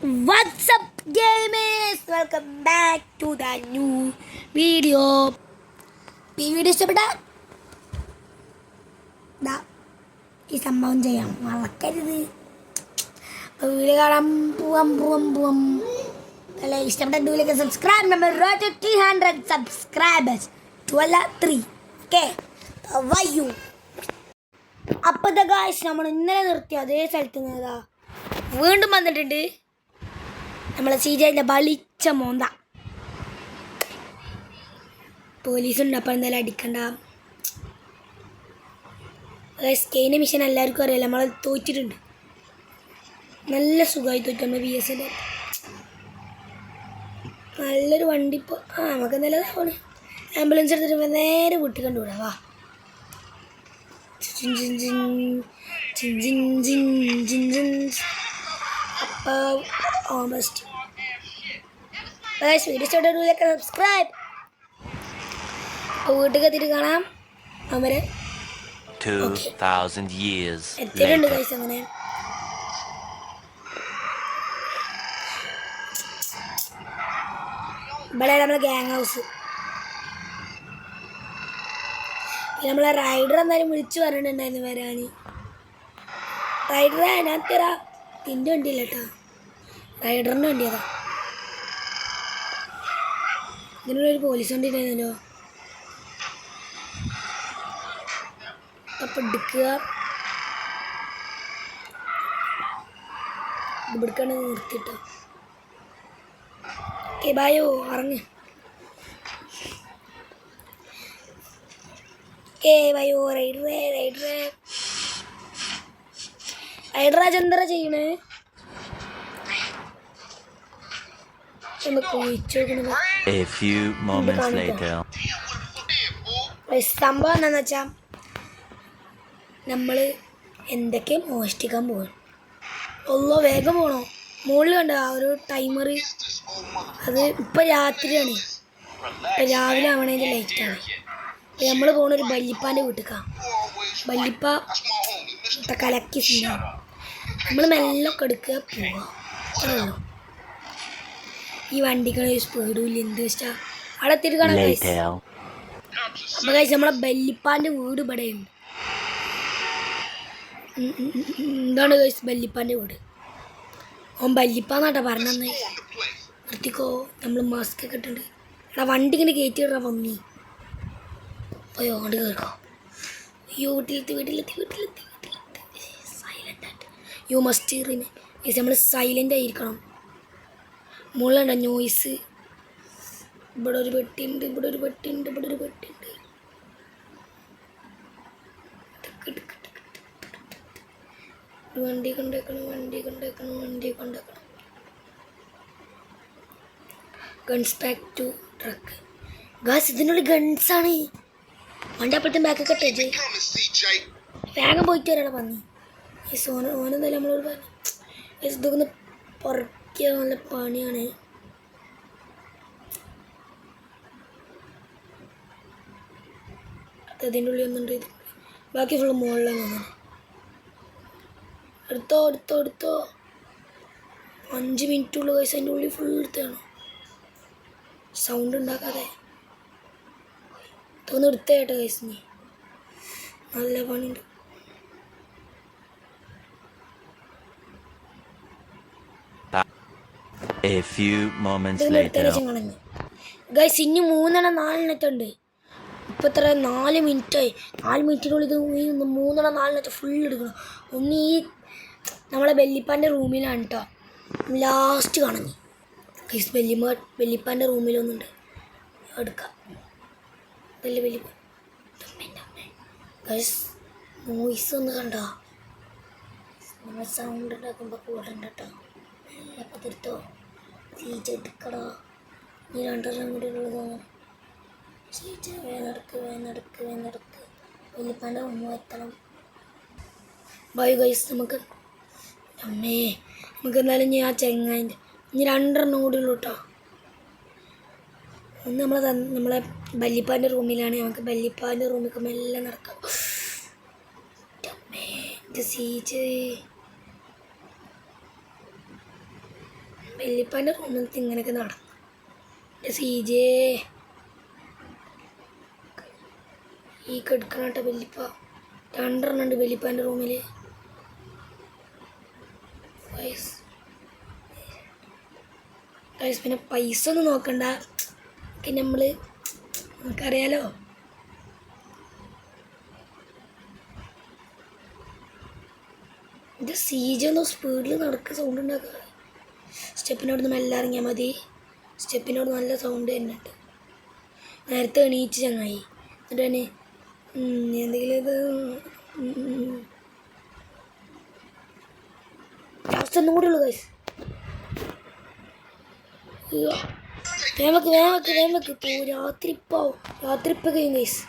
What's up gamers? Welcome back to the new video. ഈ video ഇഷ്ടപ്പെട്ട ഈ സംഭവം ചെയ്യാം മറക്കരുത്. വീഡിയോ കാണാൻ പോവാം അല്ലേ? ഇഷ്ടപ്പെട്ട വീഡിയോക്ക് സബ്സ്ക്രൈബ് നമ്പർ 300 സബ്സ്ക്രൈബേഴ്സ് 3 ഓക്കെ വയ്യു. അപ്പോഴത്തെ ഗായ്സ് നമ്മൾ ഇന്നലെ നിർത്തിയ അതേ സ്ഥലത്ത് നിന്നതാ വീണ്ടും വന്നിട്ടുണ്ട്. നമ്മളെ സീജയിലെ ബളിച്ച മോന്ത പോലീസുണ്ട്. അപ്പം എന്തായാലും അടിക്കണ്ട. സ്കെയിൻ്റെ മിഷൻ എല്ലാവർക്കും അറിയാലോ, നമ്മൾ തോറ്റിട്ടുണ്ട്. നല്ല സുഖമായി തോറ്റു നമ്മൾ BSL. നല്ലൊരു വണ്ടി ഇപ്പോൾ നമുക്ക് നല്ലതാണ്. ആംബുലൻസ് എടുത്തിട്ട് നേരെ വീട്ടിൽ കണ്ടുവിടാം. വാ അപ്പോൾ ഓൾമോസ്റ്റ് വീഡിയോക്കെ സബ്സ്ക്രൈബ്. അപ്പോൾ വീട്ടിൽ എത്തിയിട്ട് കാണാം. അവരെ 2000 years എത്തിയിട്ടുണ്ട് കൈസ്. അങ്ങനെ ഇവിടെ നമ്മളെ ഗ്യാങ് ഹൗസ്. പിന്നെ നമ്മളെ റൈഡർ എന്തായാലും വിളിച്ചു പറഞ്ഞിട്ടുണ്ടായിരുന്നു വരാൻ. റൈഡറെ അതിനകത്തരാ തിൻ്റെ വണ്ടിയില്ല കേട്ടോ, റൈഡറിൻ്റെ വണ്ടിയതാ. ഇതിനുള്ളൊരു പോലീസ് വണ്ടി ഉണ്ടായിരുന്നല്ലോ. അപ്പം എടുക്കുക, ഇവിടേക്കാണ് നിർത്തിട്ടോ. ഓക്കെ ബായോ ഇറങ്ങ്. ഓക്കെ ബായോ റൈഡറാജ് എന്താ ചെയ്യണേ? A few moments later. സംഭവം എന്താണെന്ന് വെച്ചാൽ നമ്മൾ എന്തൊക്കെ മോഷ്ടിക്കാൻ പോകണം. ഒന്നോ വേഗം പോകണോ. മുകളിൽ കണ്ട ആ ഒരു ടൈമർ, അത് ഇപ്പം രാത്രിയാണ്, ഇപ്പം രാവിലെ ആവണേൻ്റെ ലൈറ്റാണ്. അപ്പം നമ്മൾ പോകണൊരു ബല്ലിപ്പാൻ്റെ വീട്ടിലേക്കാണ്. ബല്ലിപ്പ കലക്കി സിനിമ. നമ്മൾ മെല്ലൊക്കെ എടുക്കുക പോവുക, അത്രയുള്ളൂ. ഈ വണ്ടിക്കാണ് ഒരു സ്പീഡും ഇല്ല. എന്ത് വെച്ചാൽ അവിടെ എത്തിയിട്ട് കാണാം ഗൈസ്. അപ്പോൾ ഗൈസ് നമ്മളെ ബല്ലിപ്പാൻ്റെ വീട് ഇവിടെയുണ്ട്. എന്താണ് ഗൈസ് ബല്ലിപ്പാൻ്റെ വീട്? ഓൻ ബല്ലിപ്പാന്നാട്ടാ പറഞ്ഞത്. നിർത്തിക്കോ, നമ്മൾ മാസ്ക് ഒക്കെ ഇട്ടുണ്ട്. എടാ വണ്ടി ഇങ്ങനെ കയറ്റി വിടാ പന്നി. പോയോ അങ്ങോട്ട് കയറിക്കോ. അയ്യോ വീട്ടിലെത്തി. സൈലൻ്റ് ആയിട്ട് യു മസ്റ്റ് റിമൈൻ. ഗൈസ് നമ്മൾ സൈലൻ്റ് ആയിരിക്കണം. മുകളിലുണ്ട നോയ്സ്. ഇവിടെ ഒരു പെട്ടിയുണ്ട്. വണ്ടി കൊണ്ടേക്കണം. Guns back to truck. Guys ഇതിനുള്ളിൽ ഗൺസാണ്. വണ്ടി അപ്പോഴത്തെ ബാക്കൊക്കെ ഇട്ടേച്ച് വേഗം പോയിട്ട് വരാടാ പന്നി. ഓനെന്തായാലും നമ്മളോട് പറഞ്ഞു ഇതൊക്കെ പുറക്കിയ നല്ല പണിയാണ്. അതിൻ്റെ ഉള്ളിൽ ഒന്നുണ്ട്. ഇത് ബാക്കി ഫുള്ള് മുകളിലാണ്. അങ്ങനെ എടുത്തോ 5 മിനിറ്റുള്ള കൈസ്. അതിൻ്റെ ഉള്ളിൽ ഫുൾ എടുത്താണ്. സൗണ്ട് ഉണ്ടാക്കാതെ ഇതൊന്നും എടുത്തേട്ടോ കൈസ്. നീ നല്ല പണിയുണ്ട്. A few moments later. Guys ഇനി 3-4 ഉണ്ട്. ഇപ്പം എത്ര 4 മിനിറ്റായി. 4 മിനിറ്റിനുള്ളിൽ ഇത് 3-4 ഫുൾ എടുക്കണം. ഒന്ന് ഈ നമ്മളെ ബെല്ലിപ്പാൻ്റെ റൂമിലാണ് കേട്ടോ ലാസ്റ്റ് കാണുന്നത്. ഗൈസ് ബെല്ലിപ്പാൻ്റെ റൂമിലൊന്നുണ്ട്, എടുക്കാം. ബെല്ലിപ്പ ഗൈസ് നോയ്സ് ഒന്ന് കണ്ടോ? നമ്മൾ സൗണ്ട് ഉണ്ടാക്കുമ്പോൾ കൂടെ ഉണ്ട് കേട്ടോ. അപ്പം തീർത്തോ ചീച്ചെടുക്കടോ. ഈ 2 കൂടി ഉള്ളത്. അങ്ങനെ ചീച്ച വേനടക്ക് വലിയപ്പാൻ്റെ ഉമ്മ എത്തണം. Bye guys. നമുക്ക് എന്തായാലും ഇനി ആ ചെങ്ങായിൻ്റെ ഇനി 2 കൂടി ഉള്ളൂ കേട്ടോ. ഒന്ന് നമ്മളെ ബല്ലിപ്പാൻ്റെ റൂമിലാണ്. നമുക്ക് ബല്ലിപ്പാൻ്റെ റൂമിലേക്ക് മെല്ലെ നടക്കാം. സീച്ച് വല്യപ്പാൻ്റെ റൂമിൽ ഇങ്ങനെയൊക്കെ നടന്നു. CJ ഈ കെടുക്കണ വല്യപ്പ 2 ഉണ്ട് വല്യപ്പാൻ്റെ റൂമിൽ. പിന്നെ പൈസ ഒന്നും നോക്കണ്ട, പിന്നെ നമുക്കറിയാലോ. ഇത് CJ ഒന്ന് സ്പീഡിൽ നടക്കുക, സൗണ്ട് ഉണ്ടാക്കുക. സ്റ്റെപ്പിനോട് നിന്ന് മെല്ലെ ഇറങ്ങിയാൽ മതി. സ്റ്റെപ്പിനോട് നല്ല സൗണ്ട് തന്നെയുണ്ട്. നേരത്തെ എണീച്ച് ചങ്ങായി. എന്നിട്ട് തന്നെ എന്തെങ്കിലും ഇത് ലാസ്റ്റ് ഒന്നും കൂടെ ഉള്ളു ഗൈസ്. വേമക്ക് രാത്രി ഇപ്പം കഴിയും ഗൈസ്.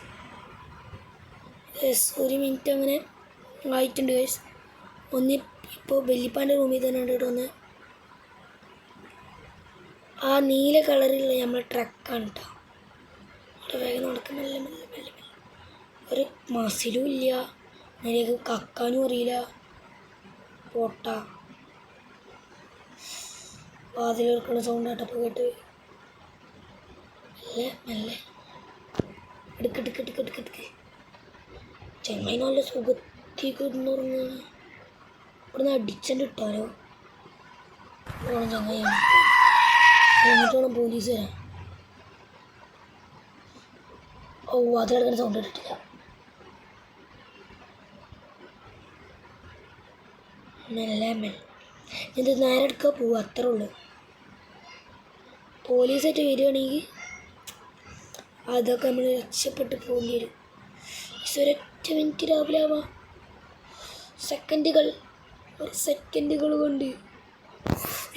1 മിനിറ്റ് അങ്ങനെ ആയിട്ടുണ്ട് ഗൈസ്. ഇപ്പോൾ വല്യപ്പാൻ്റെ റൂമിൽ തന്നെ ഉണ്ട് കേട്ടോ. ആ നീല കളറിലുള്ള നമ്മളെ ട്രക്കാണ് കേട്ടോ. അവിടെ വേഗം നടക്കും, മെല്ലെ മെല്ലെ മെല്ലെ മെല്ലെ. ഒരു മസിലും ഇല്ല, നേരെ കക്കാനും അറിയില്ല. പൊട്ട വാതിലെടുക്കുന്ന സൗണ്ട് കേട്ടപ്പോൾ കേട്ട് മെല്ലെ മെല്ലെ എടുക്കെടുക്കെടുക്കെടുക്കെടുക്ക്. ചെങ്ങായി നല്ല സുഖത്തേക്ക് ഇടുന്നുറങ്ങാണ്. ഇവിടുന്ന് അടിച്ചണ്ട് ഇട്ടാലോ വേണം ചങ്ങായി. എന്നിട്ടോണം പോലീസ് വരാം. വാതിലെടുക്കുന്ന സൗണ്ട് ഇട്ടിട്ടില്ല. മെല്ലെ മെല്ലെ ഇത് നേരെ എടുക്കാൻ പോവുക, അത്രേ ഉള്ളൂ. പോലീസായിട്ട് വരികയാണെങ്കിൽ അതൊക്കെ നമ്മൾ രക്ഷപ്പെട്ട് പോകേണ്ടി വരും. ഒരൊറ്റ മിനിറ്റ് രാവിലെ ആവാം. സെക്കൻഡുകൾ കൊണ്ട്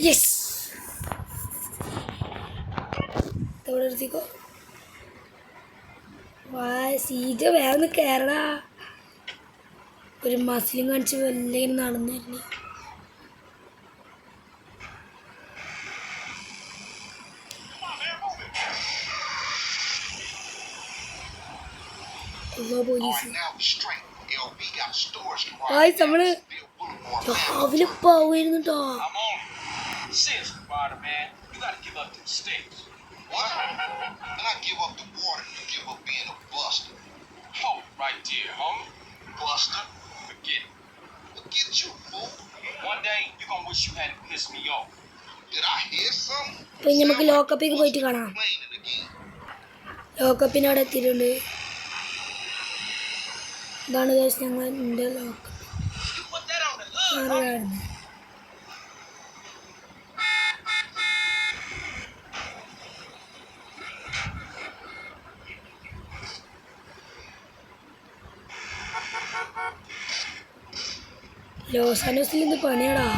യെസ് അവിടെ എടുത്തിക്കോ. CJ വേറെ കയറടാ. ഒരു മസിലും കാണിച്ച് വല്ല നടന്നു വരുന്നു. പോലീസ് നമ്മള് രാവിലെ പോവായിരുന്നു കേട്ടോ. ഇപ്പൊ നമുക്ക് ലോക്കപ്പിലേക്ക് പോയിട്ട് കാണാം. ലോക്കപ്പിന് അവിടെ എത്തിയിട്ടുണ്ട്. ഇതാണ് ഞങ്ങൾ എൻ്റെ ലോക്കപ്പ്. ലോസ് ആൻഡോസിൽ ഇന്ന് പണിയാടാ.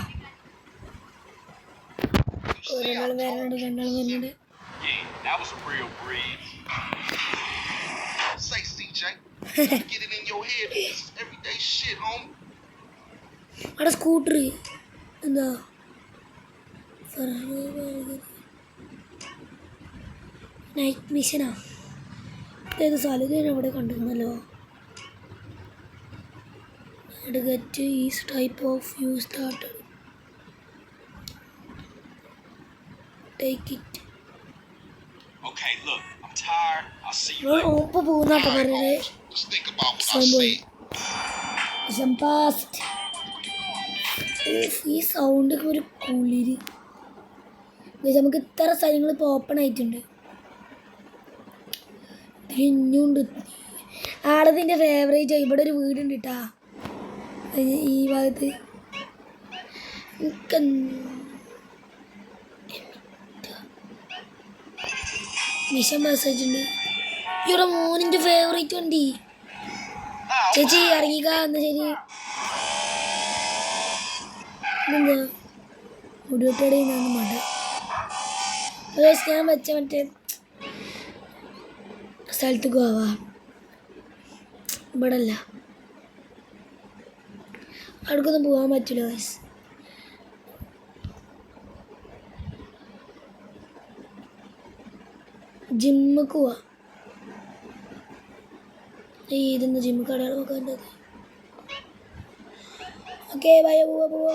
ഒരാളും വരാനുണ്ട്, 2 ആളും വരുന്നുണ്ട്. അവിടെ സ്കൂട്ടർ എന്താ നൈറ്റ് മിഷനാ. ഏത് സ്ഥലത്ത് ഞാൻ അവിടെ കണ്ടിരുന്നല്ലോ. Get is type of view started. Take it. Okay, look, I'm tired. I'll see you later. ഓപ്പ പോകുന്നാട്ടോ പറഞ്ഞത്. ഈ സൗണ്ട് ഒരു കുളിര്. നമുക്ക് ഇത്ര സ്ഥലങ്ങൾ ഇപ്പോൾ ഓപ്പൺ ആയിട്ടുണ്ട്. ഇനിയുണ്ട്. ആളതിൻ്റെ ഫേവറേറ്റ്. ഇവിടെ ഒരു വീടുണ്ട് കേട്ടാ ഈ ഭാഗത്ത്. മിഷൻ മെസ്സേജ് ഉണ്ട്. ഇവിടെ മോനിൻ്റെ ഫേവറേറ്റ് വണ്ടി. ചേച്ചി ഇറങ്ങിക്ക. എന്നാ ശരി. എന്താ മുടിവെട്ടടെ മണ്ട ഞാൻ വെച്ച മറ്റേ സ്ഥലത്തേക്ക് പോവാ. ഇവിടെ അല്ല, അവിടേക്കൊന്നും പോകാൻ പറ്റില്ല. ജിമ്മക്ക് പോവാ. ഇതെന്താ ജിമ്മ് കടയാണ് നോക്കേണ്ടത്. ഓക്കെ പോവാ.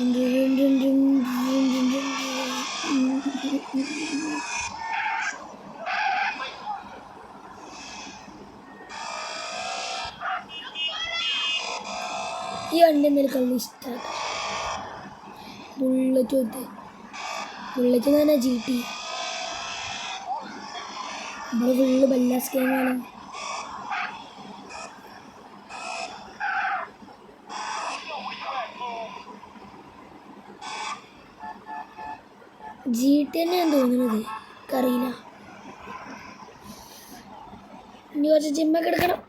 ഈ വണ്ടി എന്തെങ്കിലും കളി ഇഷ്ടമാണ്. ബുള്ളറ്റ് തൊട്ട് ബുള്ളറ്റ് എന്ന് പറഞ്ഞാൽ GT. ഇവിടെ ഫുള്ള് ബല്ലാസ് ഗെയിമാണ്. GT തന്നെയാണ് തോന്നുന്നത്, എനിക്കറിയില്ല. ഇനി കുറച്ച് ജിമ്മൊക്കെ എടുക്കണം.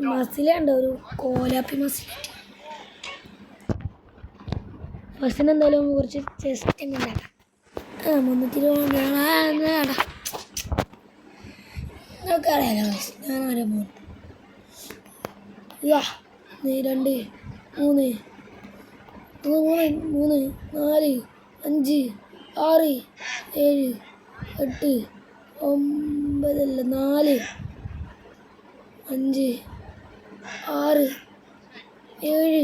മസിലുണ്ടോ, ഒരു കോലാപ്പി മസിൽ. ഫസ്റ്റിന് എന്തായാലും കുറച്ച് ചെസ്റ്റ് തന്നെ ഉണ്ടാക്കാം. 320 നമുക്ക് അറിയാലോ. ഞാൻ വരെ പോകും. 2 3 3 4 5 6 7 8 9 അല്ല 4 5 6 7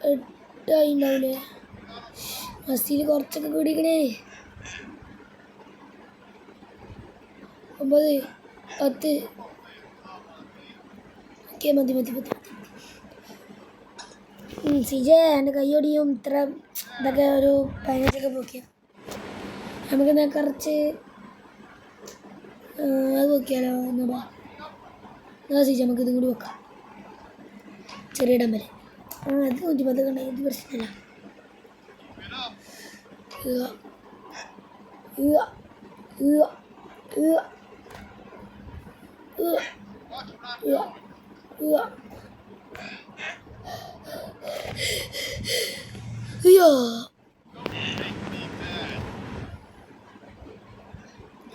8 ആയിണ്ടാവില്ലേ? മസിൽ കുറച്ചൊക്കെ കൂടിക്കണേ. 9 10. ഓക്കെ, മതി. സിജേ, എൻ്റെ കയ്യോടിയും ഇത്ര ഇതൊക്കെ ഒരു 15ഒക്കെ പോക്കിയ. നമുക്ക് കുറച്ച് അത് നോക്കിയാലോ. എന്നാ സിജ, നമുക്ക് ഇതും കൂടി വെക്കാം. ചെറിയ ഡമ്പല്. അത് 110 കണ്ട, ഇത് പ്രശ്നമില്ല.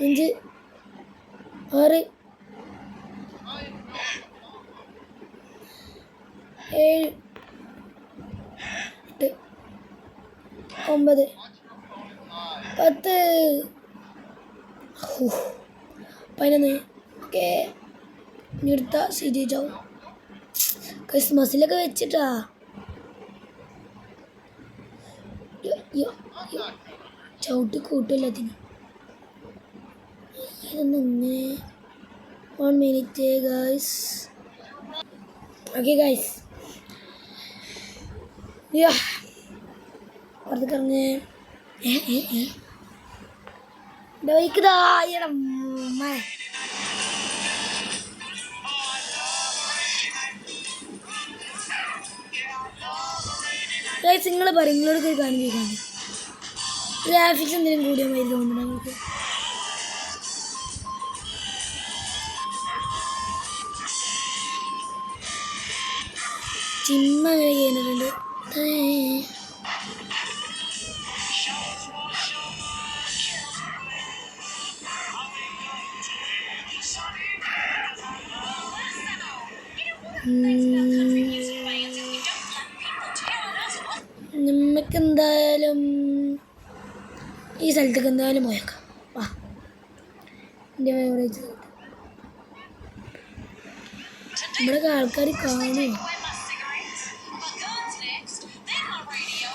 അഞ്ച് 6 7 8 9 10 11. ഓക്കെ, നിർത്ത. ശരിയാവും. ക്രിസ്മസിലൊക്കെ വെച്ചിട്ടാ. ചവിട്ടി കൂട്ടില്ല അതിന്. ഇങ്ങനെ 1 minute ഗൈസ്. ഓക്കെ ഗൈസ്, പുറത്ത് പറഞ്ഞ് ഗൈസ്, നിങ്ങൾ പറയും, നിങ്ങളോട് ഒരു കാര്യം ചോദിക്കാണ്ട്. ഗ്രാഫിക്സ് എന്തെങ്കിലും കൂടിയ മാതിരി തോന്നുന്നുണ്ടോ നിങ്ങൾക്ക്? ചിമ്മ അങ്ങനെ ചെയ്യുന്നുണ്ട്. നമുക്കെന്തായാലും ഈ സ്ഥലത്തേക്ക് എന്തായാലും പോയേക്കാം. വാ, എൻ്റെ ഫേവറേറ്റ്. ഇവിടെയൊക്കെ ആൾക്കാർ കാണുമോ?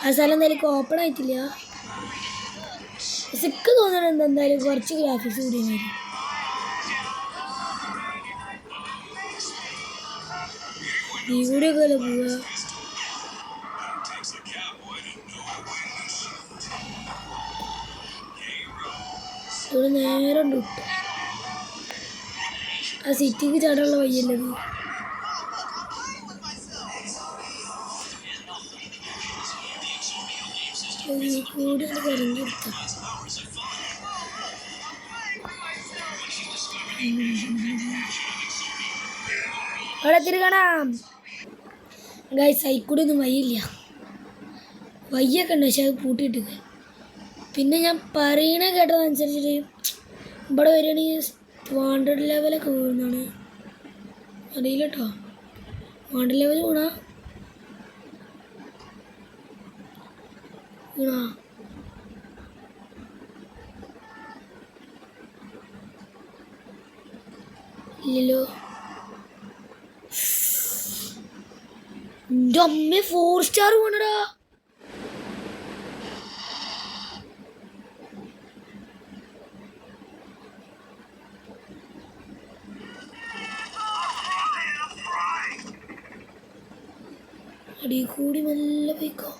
ആ സ്ഥലം എന്തായാലും ഓപ്പൺ ആയിട്ടില്ല. സിക്ക് തോന്നുന്നുണ്ട് എന്തായാലും കുറച്ച് ഗ്രാഫിക്സ് കൂടി വരും. ഈ കൂടിയൊക്കെ അല്ലേ പോവുക. ഇവിടെ നേരെ ഉണ്ട്. ആ സിറ്റിക്ക് ചാടാനുള്ള വഴിയല്ലത്. കൂടി കറങ്ങി എടുത്ത അവിടെ തിരി കാണാം ഗൈസ്. സൈക്കൂടെ ഒന്നും വയ്യില്ല. വയ്യൊക്കെ ഉണ്ട്, പക്ഷെ അത് പൂട്ടിയിട്ട്. പിന്നെ ഞാൻ പറയണ കേട്ടതനുസരിച്ചിട്ട് ഇവിടെ വരികയാണെങ്കിൽ 200 ലെവലൊക്കെ വീഴുന്നതാണ്. അറിയില്ല കേട്ടോ. 200 ലെവൽ വീണാ ഇല്ലല്ലോ. എൻ്റെ അമ്മ 4 സ്റ്റാർ വേണടാ. അടി കൂടി നല്ല പോയിക്കോ.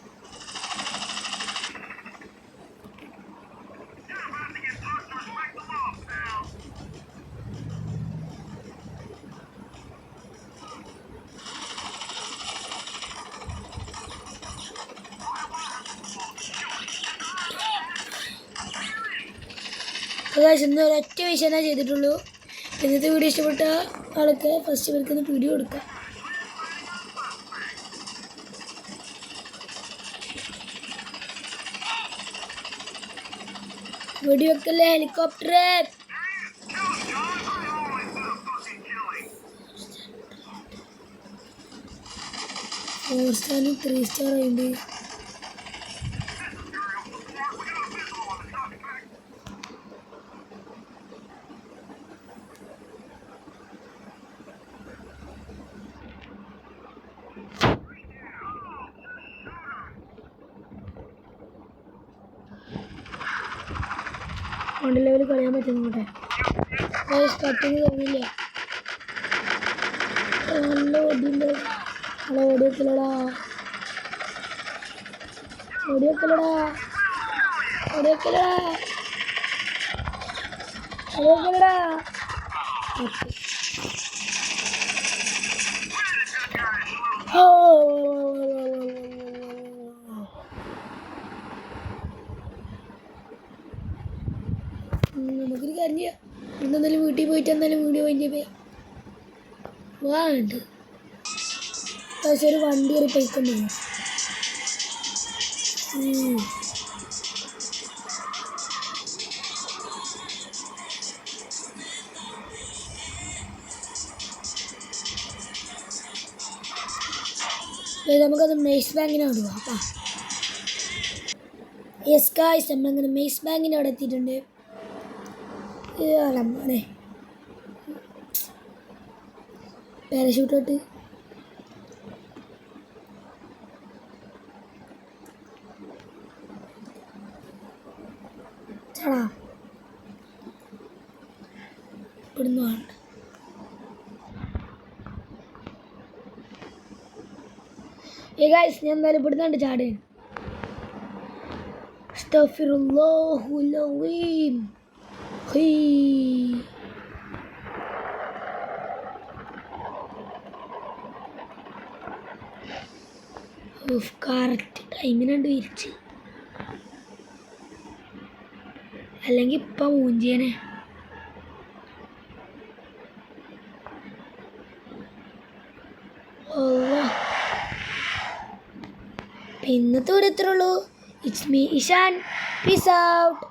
ഇന്ന് ഒരൊറ്റ വിഷയം ചെയ്തിട്ടുള്ളൂ. ഇന്നത്തെ വീഡിയോ ഇഷ്ടപ്പെട്ട ആൾക്ക് ഫസ്റ്റ് പേർക്കൊന്ന് വീഡിയോ കൊടുക്കാം. വീഡിയോ വെക്കല്ലേ ഹെലികോപ്റ്റർ. 4 സ്റ്റാറിന് 3 സ്റ്റാർ ആയിട്ട്. കൊണ്ട് ലെവൽ കളയാൻ പറ്റുന്നോട്ടെ. കട്ടിങ് തോന്നില്ല. നല്ല ഓടിയുണ്ട്. നല്ല ഓടിവെക്കലടാ. ഓടിവെക്കലടാ. ഓടിവെക്കലടാ. ഓടിവെക്കലടാ. നമുക്കൊരു കാര്യം ചെയ്യാം. ഇന്നെന്തായാലും വീട്ടിൽ പോയിട്ട് എന്തായാലും വീഡിയോ കഴിഞ്ഞ വാണ്ട് പക്ഷെ ഒരു വണ്ടി ഒരു പൈക്കുണ്ട്. നമുക്കത് മെയ്സ് ബാങ്കിനോട് പോവാം. അപ്പം യെസ് ഗായ്സ്, നമ്മളങ്ങനെ മെയ്സ് ബാങ്കിൻ്റെ അവിടെ എത്തിയിട്ടുണ്ട്. മോനെ പാരഷൂട്ടോട്ട് ചടാ ഇവിടുന്ന് വേണ്ട. ഗായ്സ് ഞാൻ എന്തായാലും ഇവിടുന്നുണ്ട് ചാട്. അസ്തഗ്ഫിറുല്ലാഹുൽ അസീം. കറക്റ്റ് ടൈമിനുണ്ട് വിരിച്ച്, അല്ലെങ്കിൽ ഇപ്പം മൂഞ്ചിയനെ. ഇന്നത്തെ ഇവിടെ എത്ര ഉള്ളൂ. It's me Ishan. Peace out.